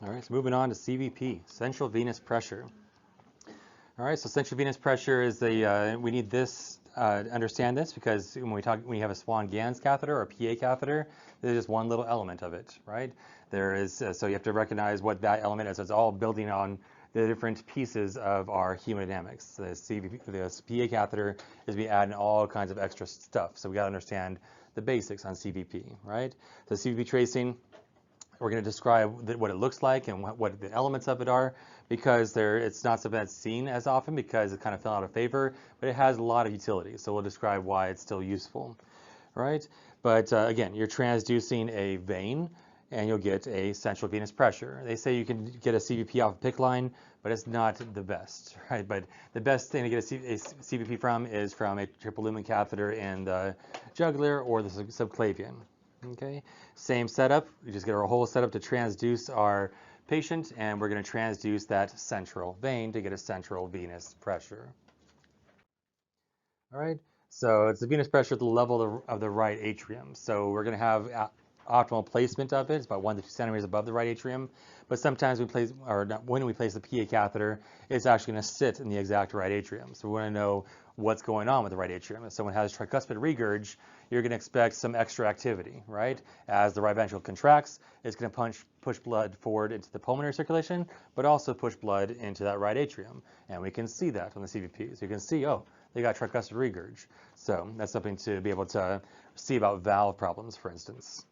All right, so moving on to CVP, central venous pressure. All right, so central venous pressure is the, we need this, understand this because when you have a Swan-Ganz catheter or a PA catheter, there's just one little element of it, right? There is, so you have to recognize what that element is. It's all building on the different pieces of our hemodynamics. The CVP, the PA catheter is we add in all kinds of extra stuff. So we got to understand the basics on CVP, right? So CVP tracing, we're going to describe what it looks like and what the elements of it are, because it's not something that's seen as often because it kind of fell out of favor, but it has a lot of utility. So we'll describe why it's still useful, right? But again, you're transducing a vein and you'll get a central venous pressure. They say you can get a CVP off a PICC line, but it's not the best, right? But the best thing to get a CVP from is from a triple lumen catheter in the jugular or the subclavian. Okay, same setup. We just get our whole setup to transduce our patient, and we're going to transduce that central vein to get a central venous pressure. All right, so it's the venous pressure at the level of the right atrium. So we're going to have optimal placement of it. It's about 1 to 2 centimeters above the right atrium. But sometimes we place, or not, when we place the PA catheter, it's actually going to sit in the exact right atrium. So we want to know what's going on with the right atrium. If someone has tricuspid regurg, you're going to expect some extra activity, right? As the right ventricle contracts, it's going to push blood forward into the pulmonary circulation, but also push blood into that right atrium. And we can see that on the CVP. So you can see, oh, they got tricuspid regurg. So that's something to be able to see about valve problems, for instance.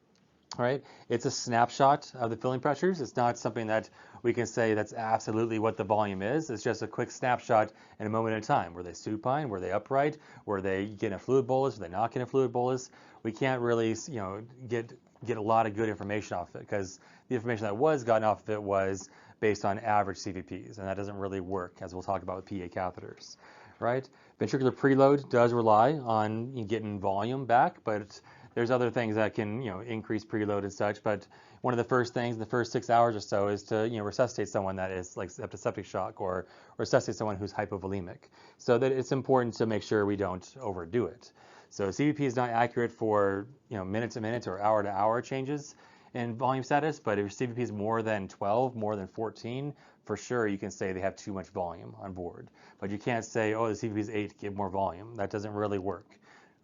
All right, it's a snapshot of the filling pressures. It's not something that we can say that's absolutely what the volume is. It's just a quick snapshot in a moment at a time. Were they supine? Were they upright? Were they getting a fluid bolus? Were they not getting a fluid bolus? We can't really, get a lot of good information off it because the information that was gotten off of it was based on average CVPs, and that doesn't really work, as we'll talk about with PA catheters, right? Ventricular preload does rely on getting volume back, but there's other things that can, increase preload and such, but one of the first things in the first 6 hours or so is to, resuscitate someone that is like septic shock or resuscitate someone who's hypovolemic. So that it's important to make sure we don't overdo it. So CVP is not accurate for, minute to minute or hour to hour changes in volume status, but if your CVP is more than 12, more than 14, for sure you can say they have too much volume on board. But you can't say, oh, the CVP is 8, give more volume. That doesn't really work,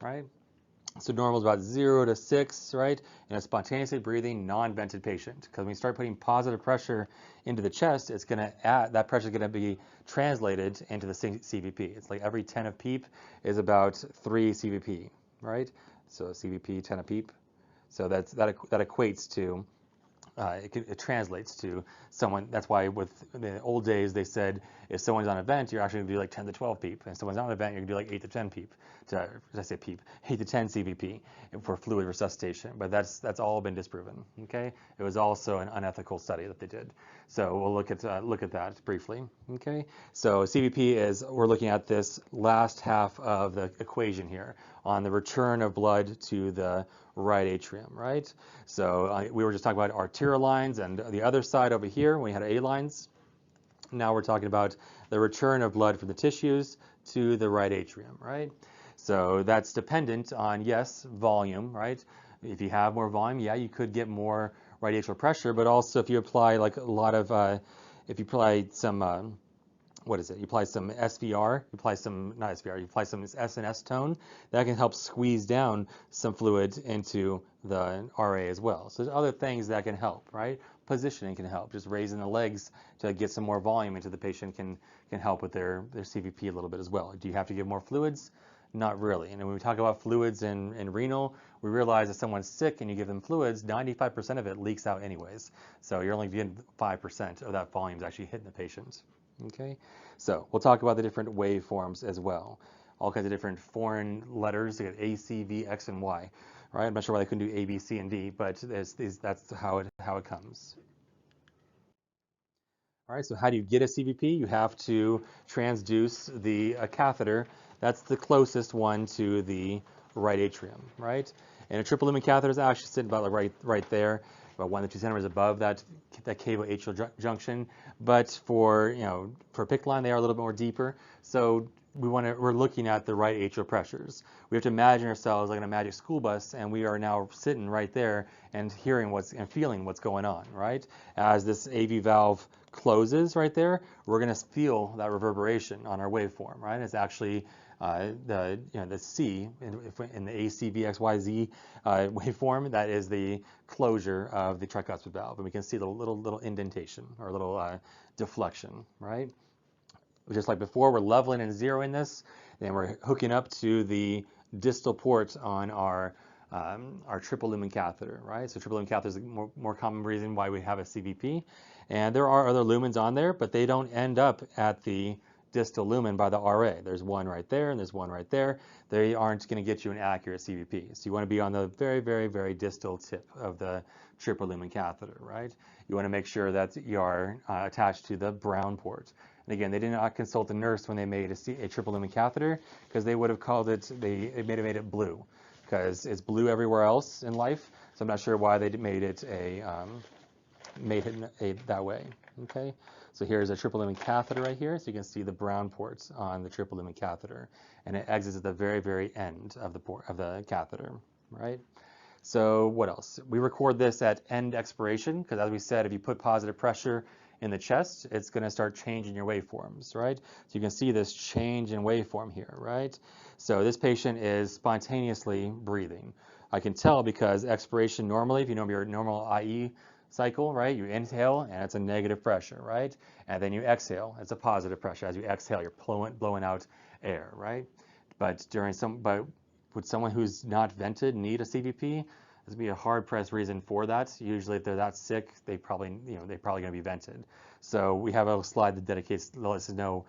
right? So normal is about 0 to 6, right? In a spontaneously breathing, non-vented patient. Because when you start putting positive pressure into the chest, it's going to add, that pressure is going to be translated into the CVP. It's like every 10 of PEEP is about 3 CVP, right? So CVP, 10 of PEEP. So that equates to, it translates to someone. That's why with the old days they said if someone's on a vent, you're actually going to do like 10 to 12 PEEP. And if someone's not on a vent, you're going to do like 8 to 10 PEEP. Did I say PEEP? 8 to 10 CVP for fluid resuscitation. But that's all been disproven. Okay, it was also an unethical study that they did. So we'll look at that briefly. Okay, so CVP is, we're looking at this last half of the equation here on the return of blood to the right atrium, right? So we were just talking about arterial lines, and the other side over here, we had A lines. Now we're talking about the return of blood from the tissues to the right atrium, right? So that's dependent on, yes, volume, right? If you have more volume, yeah, you could get more right atrial pressure, but also if you apply like a lot of, if you apply some, what is it? You apply some SVR, you apply some, not SVR, you apply some SNS tone, that can help squeeze down some fluid into the RA as well. So there's other things that can help, right? Positioning can help. Just raising the legs to get some more volume into the patient can help with their CVP a little bit as well. Do you have to give more fluids? Not really. And when we talk about fluids in renal, we realize if someone's sick and you give them fluids, 95% of it leaks out anyways. So you're only getting 5% of that volume is actually hitting the patient. Okay, so we'll talk about the different waveforms as well. All kinds of different foreign letters. You got A, C, V, X, and Y. Right? I'm not sure why they couldn't do A, B, C, and D, but that's how it comes. All right, so how do you get a CVP? You have to transduce the catheter. That's the closest one to the right atrium, right? And a triple lumen catheter is actually sitting about like right there, about 1 to 2 centimeters above that cavo-atrial junction. But for PICC line, they are a little bit more deeper. So we're looking at the right atrial pressures. We have to imagine ourselves like in a magic school bus, and we are now sitting right there and hearing and feeling what's going on, right? As this AV valve closes right there, we're going to feel that reverberation on our waveform, right? It's actually the C in the ACVXYZ waveform. That is the closure of the tricuspid valve, and we can see the little indentation or a little deflection, right? Just like before, we're leveling and zeroing this, then we're hooking up to the distal port on our triple lumen catheter, right? So triple lumen catheter is a more common reason why we have a CVP, and there are other lumens on there, but they don't end up at the distal lumen by the RA. There's one right there, and there's one right there. They aren't going to get you an accurate CVP. So you want to be on the very, very, very distal tip of the triple lumen catheter, right? You want to make sure that you are attached to the brown port. And again, they did not consult the nurse when they made a triple lumen catheter, because they would have called it, they made it blue, because it's blue everywhere else in life. So I'm not sure why they made it that way. Okay, so here's a triple lumen catheter right here. So you can see the brown ports on the triple lumen catheter, and it exits at the very, very end of the catheter, right? So what else? We record this at end expiration, because as we said, if you put positive pressure in the chest, it's going to start changing your waveforms, right? So you can see this change in waveform here, right? So this patient is spontaneously breathing. I can tell because expiration normally, if you know your normal IE cycle, right? You inhale and it's a negative pressure, right? And then you exhale, it's a positive pressure. As you exhale, you're blowing out air, right? But would someone who's not vented need a CVP? There's going to be a hard-pressed reason for that. Usually, if they're that sick, they're probably going to be vented. So we have a slide that lets us know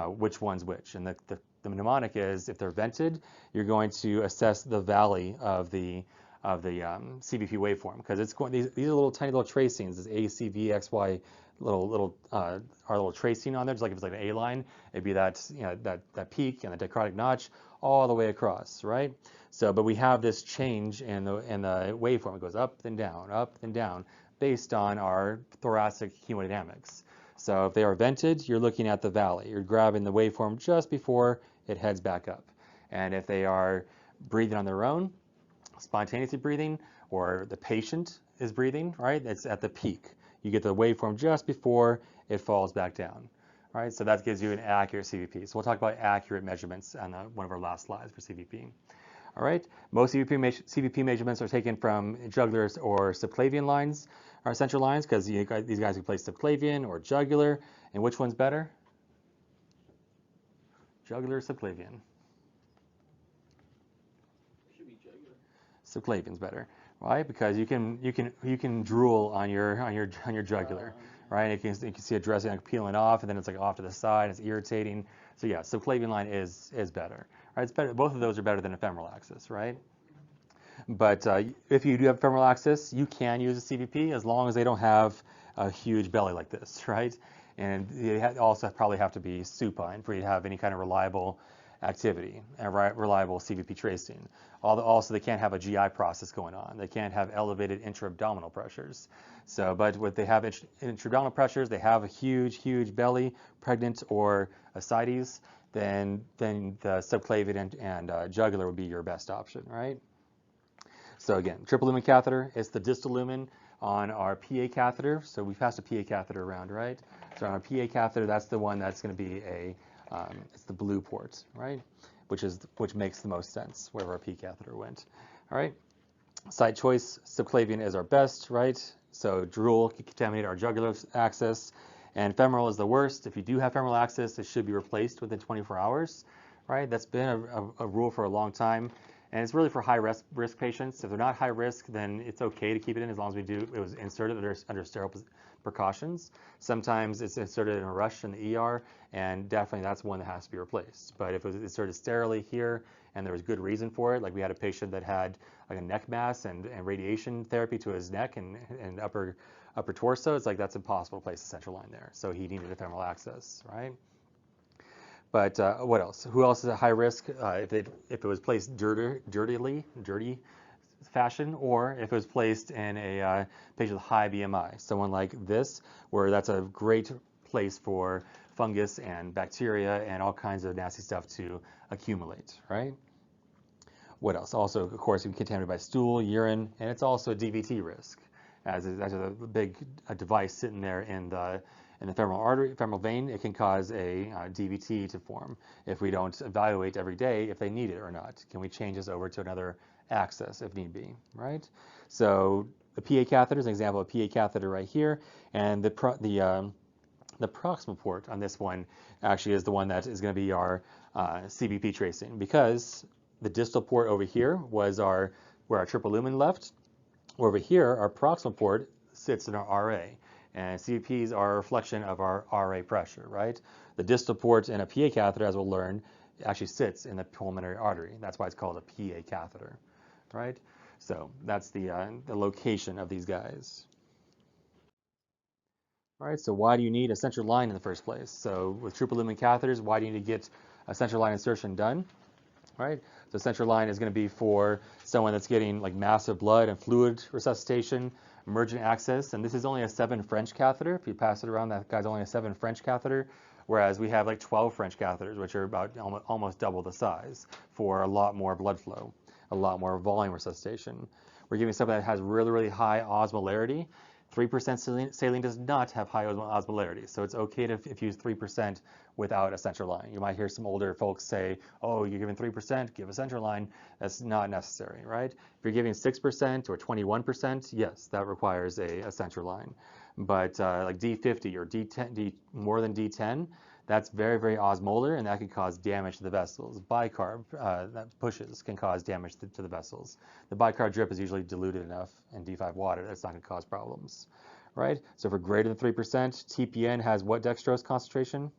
which one's which. And the mnemonic is, if they're vented, you're going to assess the valley of the CVP waveform, because it's going. These are little tiny little tracings. This ACVXY our little tracing on there, just like if it's like an A line, it'd be that that peak and the dichrotic notch all the way across, right? So, but we have this change in the waveform. It goes up and down, based on our thoracic hemodynamics. So if they are vented, you're looking at the valley. You're grabbing the waveform just before it heads back up. And if they are breathing on their own, spontaneously breathing, or the patient is breathing, right? It's at the peak. You get the waveform just before it falls back down, right? So that gives you an accurate CVP. So we'll talk about accurate measurements on one of our last slides for CVP. All right, most CVP measurements are taken from jugular or subclavian lines, or central lines, because these guys can place subclavian or jugular. And which one's better? Jugular or subclavian? Should be jugular. Subclavian's better, right? Because you can drool on your jugular, right? You can see it dressing like peeling off, and then it's like off to the side. It's irritating. So yeah, subclavian line is better. Right, it's better. Both of those are better than a femoral axis, right? But if you do have femoral axis, you can use a CVP as long as they don't have a huge belly like this, right? And they also probably have to be supine for you to have any kind of reliable activity and reliable CVP tracing. Also, they can't have a GI process going on. They can't have elevated intra-abdominal pressures. So, but if they have intra-abdominal pressures, they have a huge belly, pregnant or ascites, then the subclavian and jugular would be your best option, right? So again, triple lumen catheter, it's the distal lumen on our PA catheter. So we passed a PA catheter around, right? So on our PA catheter, that's the one that's going to be it's the blue port, right? Which makes the most sense wherever our PA catheter went. All right. Site choice, subclavian is our best, right? So drool can contaminate our jugular access. And femoral is the worst. If you do have femoral access, it should be replaced within 24 hours, right? That's been a rule for a long time. And it's really for high risk patients. If they're not high risk, then it's okay to keep it in as long as it was inserted under sterile precautions. Sometimes it's inserted in a rush in the ER, and definitely that's one that has to be replaced. But if it was inserted sterilely here and there was good reason for it, like we had a patient that had like a neck mass and radiation therapy to his neck and upper torso, it's like that's impossible to place a central line there. So he needed a femoral access, right? But what else? Who else is at high risk? If it was placed dirty fashion, or if it was placed in a patient with high BMI, someone like this, where that's a great place for fungus and bacteria and all kinds of nasty stuff to accumulate, right? What else? Also, of course, you can contaminated by stool, urine, and it's also a DVT risk, as a big device sitting there in the femoral artery, femoral vein. It can cause a DVT to form if we don't evaluate every day if they need it or not. Can we change this over to another access if need be, right? So the PA catheter is an example of a PA catheter right here, and the proximal port on this one actually is the one that is going to be our CVP tracing, because the distal port over here was where our triple lumen left. Over here, our proximal port sits in our RA, and CVPs are a reflection of our RA pressure, right? The distal port in a PA catheter, as we'll learn, actually sits in the pulmonary artery. That's why it's called a PA catheter, right? So that's the location of these guys. All right, so why do you need a central line in the first place? So with triple lumen catheters, why do you need to get a central line insertion done? Right? The central line is going to be for someone that's getting like massive blood and fluid resuscitation, emergent access, and this is only a 7 French catheter. If you pass it around, that guy's only a 7 French catheter, whereas we have like 12 French catheters, which are about almost double the size for a lot more blood flow, a lot more volume resuscitation. We're giving something that has really, really high osmolarity. 3% saline does not have high osmolarity, so it's okay to if you use 3% without a central line. You might hear some older folks say, oh, you're giving 3%, give a central line. That's not necessary, right? If you're giving 6% or 21%, yes, that requires a central line. But like D50 or D10, more than D10, that's very, very osmolar, and that can cause damage to the vessels. Bicarb that pushes can cause damage to the vessels. The bicarb drip is usually diluted enough in D5 water that's not going to cause problems, right? So for greater than 3%, TPN has what dextrose concentration?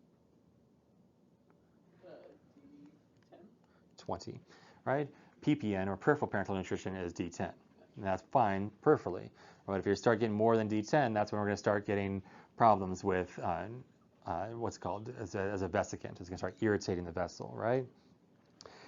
20, right? PPN, or peripheral parenteral nutrition, is D10, and that's fine peripherally. But if you start getting more than D10, that's when we're going to start getting problems with what's called as a vesicant. It's going to start irritating the vessel, right?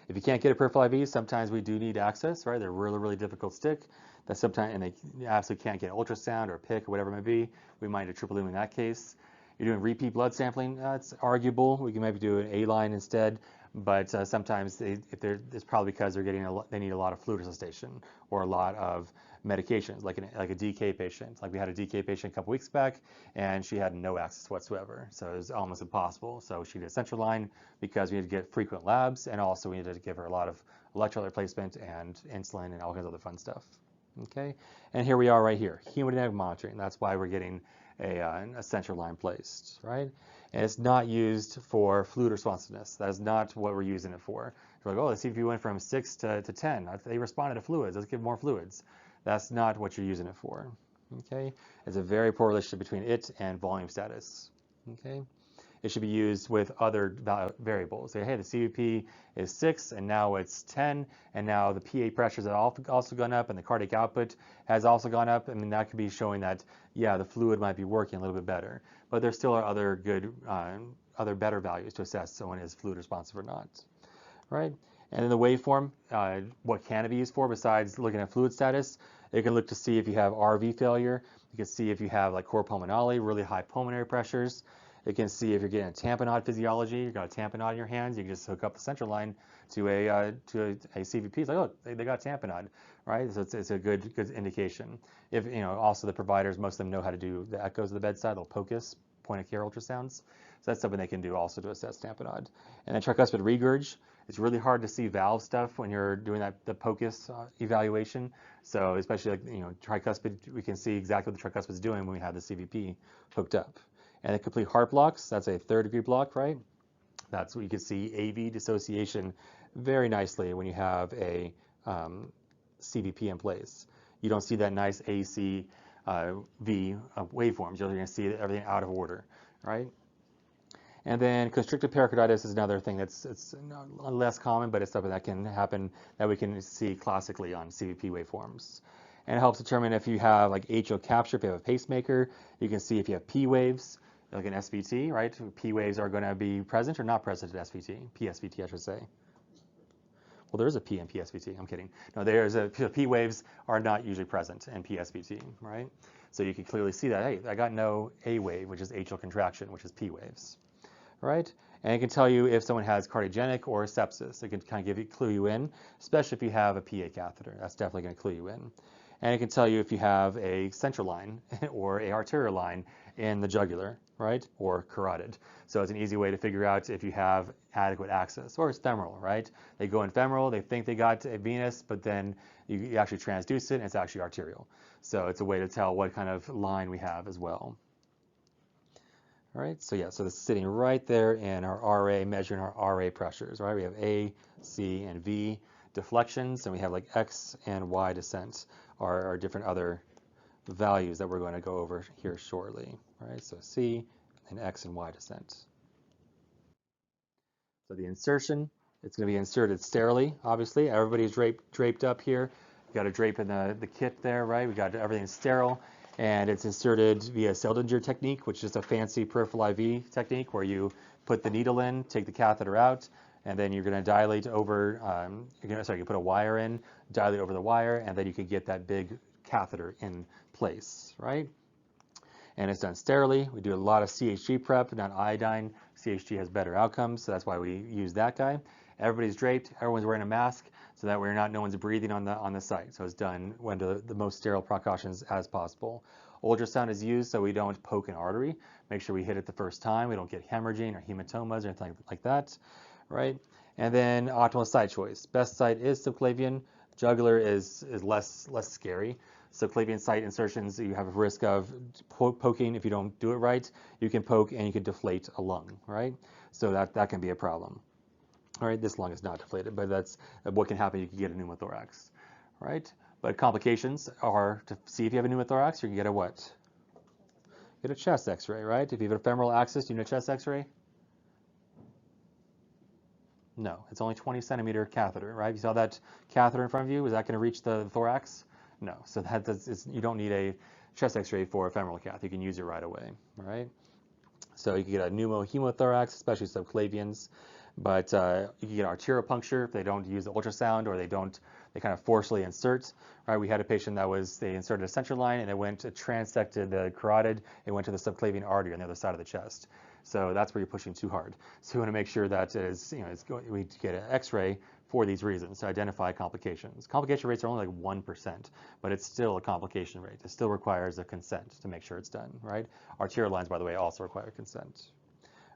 If you can't get a peripheral IV, sometimes we do need access, right? They're really, really difficult to stick. That sometimes, and they absolutely can't get ultrasound or PIC or whatever it may be. We might do triple lumen in that case. You're doing repeat blood sampling, it's arguable. We can maybe do an A line instead, but sometimes it's probably because they need a lot of fluid resuscitation or a lot of medications, like a DK patient. Like we had a DK patient a couple weeks back, and she had no access whatsoever, so it was almost impossible. So she did a central line because we had to get frequent labs, and also we needed to give her a lot of electrolyte replacement and insulin and all kinds of other fun stuff. Okay, and here we are right here, hemodynamic monitoring. That's why we're getting a central line placed, right? And it's not used for fluid responsiveness. That is not what we're using it for. We're like, oh, let's see if you went from 6 to 10. They responded to fluids. Let's give more fluids. That's not what you're using it for. Okay, it's a very poor relationship between it and volume status. Okay, it should be used with other variables. Say, hey, the CVP is 6, and now it's 10, and now the PA pressures have also gone up, and the cardiac output has also gone up. I mean, that could be showing that, yeah, the fluid might be working a little bit better, but there still are other good, other better values to assess someone is fluid responsive or not, right? And in the waveform, what can it be used for besides looking at fluid status? It can look to see if you have RV failure. You can see if you have like cor pulmonale, really high pulmonary pressures. It can see if you're getting a tamponade physiology. You've got a tamponade in your hands. You can just hook up the central line to a CVP. It's like, oh, they got tamponade, right? So it's a good indication. If also the providers, most of them know how to do the echoes of the bedside. They'll POCUS, point of care ultrasounds. So that's something they can do also to assess tamponade. And then tricuspid regurg. It's really hard to see valve stuff when you're doing the POCUS evaluation. So especially like tricuspid, we can see exactly what the tricuspid is doing when we have the CVP hooked up. And the complete heart blocks, that's a 3rd-degree block, right? That's what you can see AV dissociation very nicely when you have a CVP in place. You don't see that nice AC V waveforms. You're going to see everything out of order, right? And then constrictive pericarditis is another thing it's less common, but it's something that can happen that we can see classically on CVP waveforms. And it helps determine if you have like atrial capture, if you have a pacemaker. You can see if you have P waves, like an SVT, right? P waves are going to be present or not present at SVT, PSVT, I should say. Well, there is a P in PSVT. I'm kidding. No, P waves are not usually present in PSVT, right? So you can clearly see that, hey, I got no A wave, which is atrial contraction, which is P waves, right? And it can tell you if someone has cardiogenic or sepsis. It can kind of clue you in, especially if you have a PA catheter. That's definitely going to clue you in. And it can tell you if you have a central line or a arterial line in the jugular, right, or carotid. So it's an easy way to figure out if you have adequate access, or it's femoral, right? They go in femoral, they think they got a venous, but then you actually transduce it, and it's actually arterial. So it's a way to tell what kind of line we have as well. All right, so yeah, so this is sitting right there in our RA, measuring our RA pressures, right? We have A, C, and V deflections, and we have like X and Y descent are different other values that we're going to go over here shortly, right? So C and X and Y descent. So the insertion, it's going to be inserted sterilely, obviously. Everybody's draped up here. We've got a drape in the kit there, right? We got everything sterile. And it's inserted via Seldinger technique, which is a fancy peripheral IV technique where you put the needle in, take the catheter out, and then you're going to dilate over, you put a wire in, dilate over the wire, and then you can get that big catheter in place, right? And it's done sterilely. We do a lot of CHG prep, not iodine. CHG has better outcomes, so that's why we use that guy. Everybody's draped, everyone's wearing a mask, so that no one's breathing on the site. So it's done under the most sterile precautions as possible. Ultrasound is used so we don't poke an artery. Make sure we hit it the first time. We don't get hemorrhaging or hematomas or anything like that, right? And then optimal site choice. Best site is subclavian. Jugular is less scary. Subclavian site insertions, you have a risk of poking if you don't do it right. You can poke and you can deflate a lung, right? So that can be a problem. All right, this lung is not deflated, but that's what can happen. You can get a pneumothorax, right? But complications are to see if you have a pneumothorax, you can get a what? Get a chest x-ray, right? If you have a femoral axis, do you need a chest x-ray? No, it's only 20 centimeter catheter, right? You saw that catheter in front of you, is that going to reach the thorax? No, so you don't need a chest x-ray for a femoral cath. You can use it right away, all right? So you can get a pneumohemothorax, especially subclavians. But you can get arterial puncture if they don't use the ultrasound or they kind of forcefully insert. Right? We had a patient they inserted a central line and it transected the carotid. It went to the subclavian artery on the other side of the chest. So that's where you're pushing too hard. So you want to make sure that we get an X-ray for these reasons to identify complications. Complication rates are only like 1%, but it's still a complication rate. It still requires a consent to make sure it's done. Right? Arterial lines, by the way, also require consent.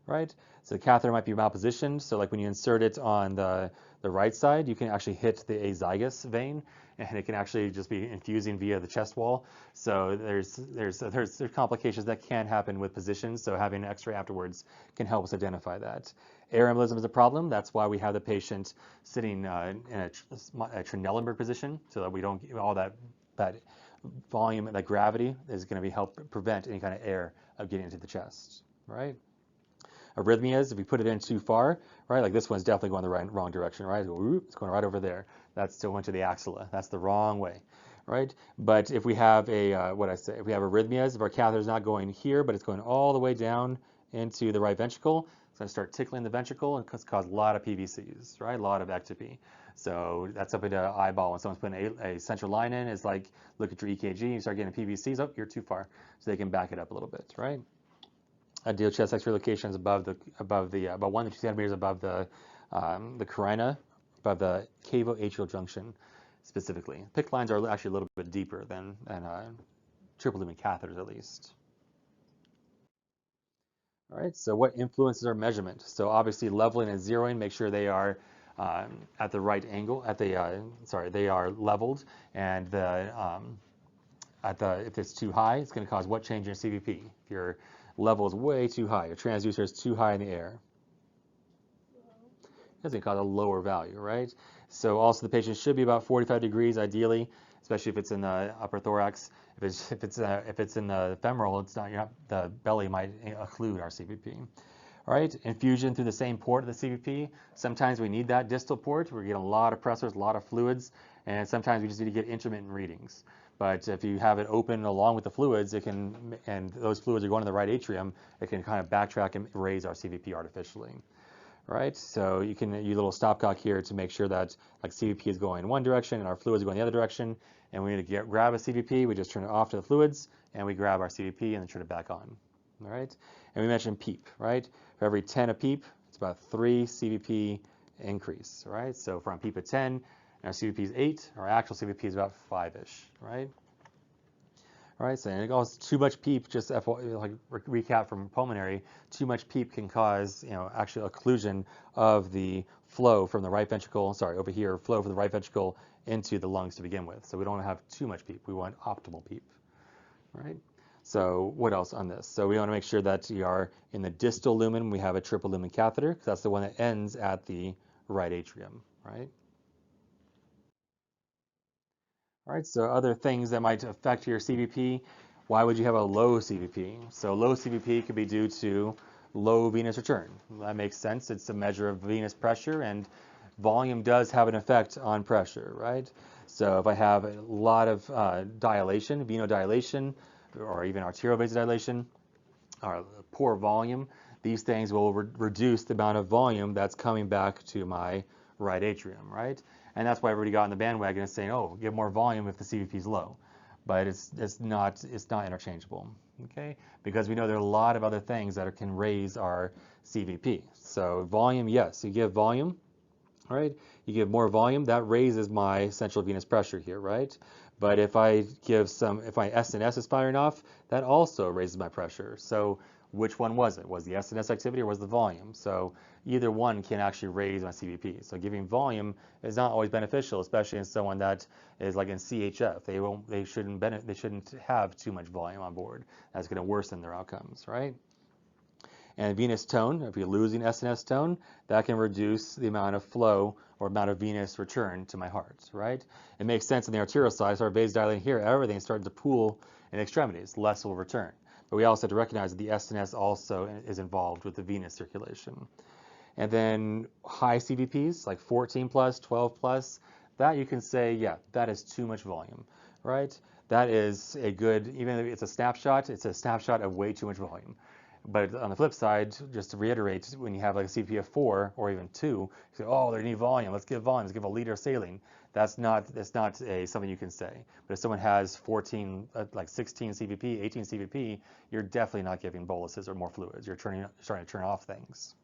Right? So the catheter might be malpositioned. So like when you insert it on the right side, you can actually hit the azygous vein, and it can actually just be infusing via the chest wall. So there's complications that can happen with positions. So having an X-ray afterwards can help us identify that. Air embolism is a problem. That's why we have the patient sitting in a Trendelenburg position, so that we don't get all that volume, that gravity is going to help prevent any kind of air of getting into the chest. Right? Arrhythmias, if we put it in too far, right, like this one's definitely going the wrong direction, right? It's going right over there. That's still going to the axilla. That's the wrong way, right? But if we have if we have arrhythmias, if our catheter is not going here, but it's going all the way down into the right ventricle, it's going to start tickling the ventricle and cause a lot of PVCs, right? A lot of ectopy. So that's something to eyeball when someone's putting a central line in. It's like, look at your EKG, you start getting PVCs, oh, you're too far. So they can back it up a little bit, right? Ideal chest X-ray locations about 1 to 2 centimeters above the carina, above the cavo-atrial junction specifically. PICC lines are actually a little bit deeper than triple lumen catheters at least. All right, so what influences our measurement? So obviously leveling and zeroing, make sure they are at the right angle, they are leveled, and if it's too high, it's going to cause what change in CVP? If your level is way too high, your transducer is too high in the air, it's going to cause a lower value, right? So also the patient should be about 45 degrees ideally, especially if it's in the upper thorax. If it's in the femoral, the belly might occlude our CVP. All right, infusion through the same port of the CVP. Sometimes we need that distal port. We're getting a lot of pressors, a lot of fluids, and sometimes we just need to get intermittent readings. But if you have it open along with the fluids, and those fluids are going to the right atrium, it can kind of backtrack and raise our CVP artificially. Right? So you can use a little stopcock here to make sure that like CVP is going in one direction and our fluids are going the other direction. and we need to grab a CVP, we just turn it off to the fluids, and we grab our CVP and then turn it back on. All right, and we mentioned PEEP, right? For every 10 of PEEP, it's about 3 CVP increase, right? So from PEEP at 10, and our CVP is 8, our actual CVP is about 5-ish, right? All right, so and it goes too much PEEP, just like recap from pulmonary, too much PEEP can cause, actually occlusion of the flow from the right ventricle, over here, flow from the right ventricle into the lungs to begin with. So we don't want to have too much PEEP, we want optimal PEEP, right? So what else on this? So we want to make sure that we are in the distal lumen, we have a triple lumen catheter, because that's the one that ends at the right atrium, right? All right, so other things that might affect your CVP, why would you have a low CVP? So low CVP could be due to low venous return. That makes sense. It's a measure of venous pressure, and volume does have an effect on pressure, right? So if I have a lot of dilation, venodilation, or even arterial vasodilation, or poor volume, these things will reduce the amount of volume that's coming back to my right atrium, right? And that's why everybody got on the bandwagon and saying, oh, give more volume if the CVP is low. But it's not interchangeable, okay? Because we know there are a lot of other things that can raise our CVP. So volume, yes, you give volume, right? You give more volume, that raises my central venous pressure here, right? But if my SNS is firing off, that also raises my pressure. So which one was it? Was the SNS activity or was the volume? So either one can actually raise my CVP. So giving volume is not always beneficial, especially in someone that is like in CHF. They shouldn't have too much volume on board. That's going to worsen their outcomes, right? And venous tone, if you're losing SNS tone, that can reduce the amount of flow or amount of venous return to my heart, right? It makes sense on the arterial side, so our vasodilating here, everything's starting to pool in extremities, less will return. But we also have to recognize that the SNS also is involved with the venous circulation. And then high CVPs, like 14 plus, 12 plus, that you can say, yeah, that is too much volume, right? That is a good, even if it's a snapshot of way too much volume. But on the flip side, just to reiterate, when you have like a CVP of 4 or even 2, you say, oh, they need volume, let's give volume, let's give a liter of saline. That's not something you can say. But if someone has 14, like 16 CVP, 18 CVP, you're definitely not giving boluses or more fluids. You're starting to turn off things,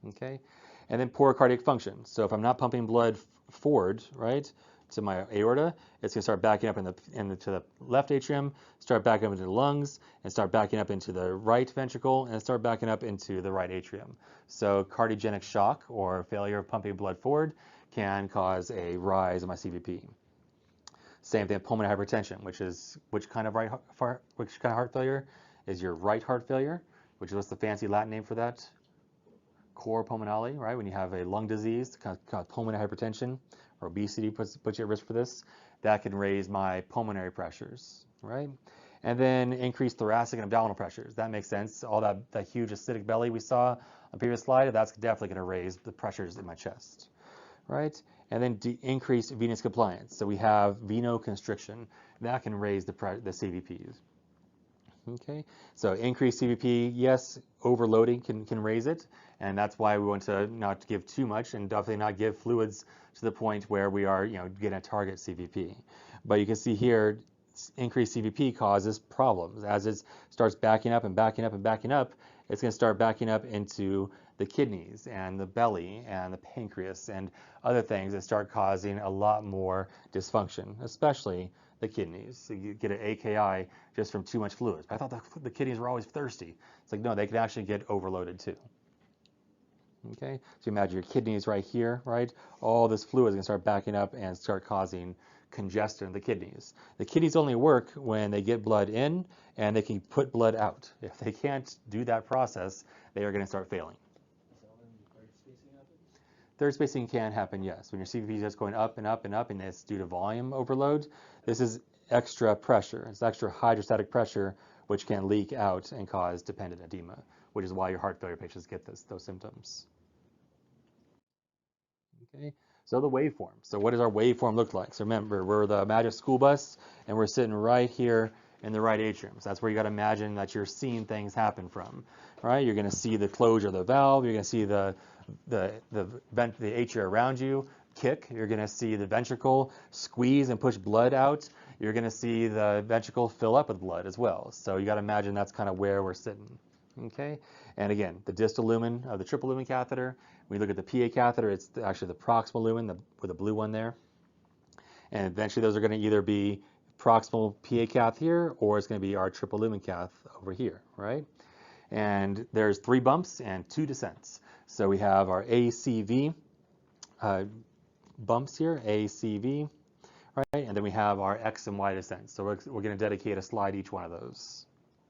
okay? And then poor cardiac function. So if I'm not pumping blood forward, right, to my aorta, it's going to start backing up to the left atrium, start backing up into the lungs, and start backing up into the right ventricle, and start backing up into the right atrium. So cardiogenic shock or failure of pumping blood forward can cause a rise in my CVP. Same thing with pulmonary hypertension, which kind of heart failure is your right heart failure, which is what's the fancy Latin name for that? Cor pulmonale, right? When you have a lung disease, called pulmonary hypertension, or obesity puts you at risk for this, that can raise my pulmonary pressures, right? And then increased thoracic and abdominal pressures. That makes sense. All that huge acidic belly we saw on the previous slide, that's definitely going to raise the pressures in my chest, right? And then increased venous compliance. So we have venoconstriction. That can raise the CVPs. Okay, so increased CVP, yes, overloading can raise it, and that's why we want to not give too much and definitely not give fluids to the point where we are, getting a target CVP. But you can see here, increased CVP causes problems. As it starts backing up and backing up and backing up, it's going to start backing up into the kidneys and the belly and the pancreas and other things that start causing a lot more dysfunction, especially the kidneys. So you get an AKI just from too much fluids. I thought the kidneys were always thirsty. It's like, no, they can actually get overloaded too. Okay, so imagine your kidneys right here, right? All this fluid is going to start backing up and start causing congestion in the kidneys. The kidneys only work when they get blood in and they can put blood out. If they can't do that process, they are going to start failing. Third spacing can happen, yes. When your CVP is just going up and up and up and it's due to volume overload, this is extra pressure. It's extra hydrostatic pressure which can leak out and cause dependent edema, which is why your heart failure patients get those symptoms. Okay, so the waveform. So what does our waveform look like? So remember, we're the Magic School Bus and we're sitting right here in the right atrium. So that's where you got to imagine that you're seeing things happen from, right? You're going to see the closure of the valve. You're going to see the atria around you. kick, you're going to see the ventricle squeeze and push blood out. You're going to see the ventricle fill up with blood as well. So you got to imagine that's kind of where we're sitting. Okay, and again, the distal lumen of the triple lumen catheter. When you look at the PA catheter, it's actually the proximal lumen with the blue one there. And eventually those are going to either be proximal PA cath here, or it's going to be our triple lumen cath over here, right? And there's 3 bumps and 2 descents. So we have our ACV bumps here, ACV, right? And then we have our X and Y descents. So we're going to dedicate a slide each one of those.